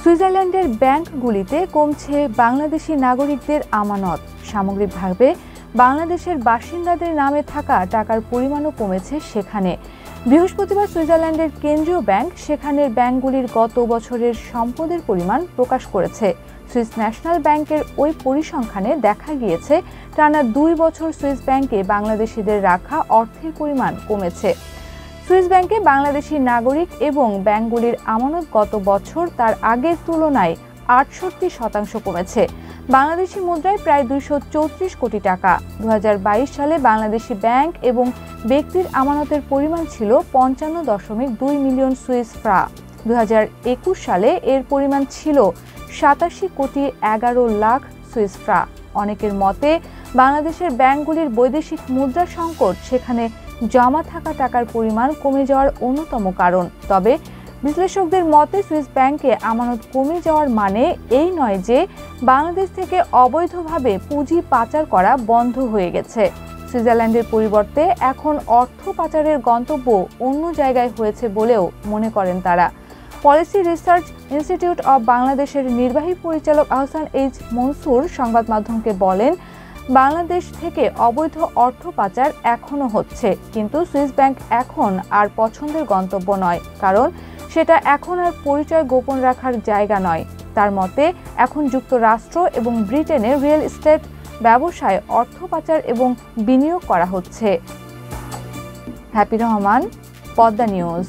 সুইজারল্যান্ডের ব্যাংকগুলিতে কমছে বাংলাদেশি নাগরিকদের আমানত। সামগ্রিকভাবে বাংলাদেশের বাসিন্দাদের নামে থাকা টাকার পরিমাণও কমেছে সেখানে। বৃহস্পতিবার সুইজারল্যান্ডের কেন্দ্রীয় ব্যাংক সেখানের ব্যাংকগুলির গত বছরের সম্পদের পরিমাণ প্রকাশ করেছে। সুইস ন্যাশনাল ব্যাংকের ওই পরিসংখ্যানে দেখা গিয়েছে টানা 2 বছর সুইস ব্যাংকে বাংলাদেশিদের রাখা অর্থের পরিমাণ কমেছে। সুইস ব্যাংকে বাংলাদেশি নাগরিক এবং ব্যাংকগুলির আমানত গত বছর তার আগের তুলনায় 68% কমেছে। বাংলাদেশি মুদ্রায় প্রায় 234 কোটি টাকা। 2022 সালে বাংলাদেশি ব্যাংক এবং ব্যক্তির আমানতের পরিমাণ ছিল 55.2 মিলিয়ন সুইস ফ্রা। 2021 সালে এর পরিমাণ ছিল 87 কোটি 11 লাখ সুইস ফ্রা। অনেকের মতে বাংলাদেশের ব্যাংকগুলির বৈদেশিক মুদ্রা সংকট সেখানে জমা থাকা টাকার পরিমাণ কমে যাওয়ার অন্যতম কারণ। তবে বিশ্লেষকদের মতে সুইস ব্যাংকে আমানত কমে যাওয়ার মানে এই নয় যে বাংলাদেশ থেকে অবৈধভাবে পুঁজি পাচার করা বন্ধ হয়ে গেছে। সুইজারল্যান্ডের পরিবর্তে এখন অর্থ পাচারের গন্তব্য অন্য জায়গায় হয়েছে বলেও মনে করেন তারা। পলিসি রিসার্চ ইনস্টিটিউট অব বাংলাদেশের নির্বাহী পরিচালক আহসান এইচ মনসুর সংবাদ মাধ্যমকে বলেন, বাংলাদেশ থেকে অবৈধ অর্থ পাচার এখনও হচ্ছে, কিন্তু সুইস ব্যাংক এখন আর পছন্দের গন্তব্য নয়, কারণ সেটা এখন আর পরিচয় গোপন রাখার জায়গা নয়। তার মতে এখন যুক্তরাষ্ট্র এবং ব্রিটেনে রিয়েল এস্টেট ব্যবসায় অর্থ পাচার এবং বিনিয়োগ করা হচ্ছে। Happy Rahman, Padma news.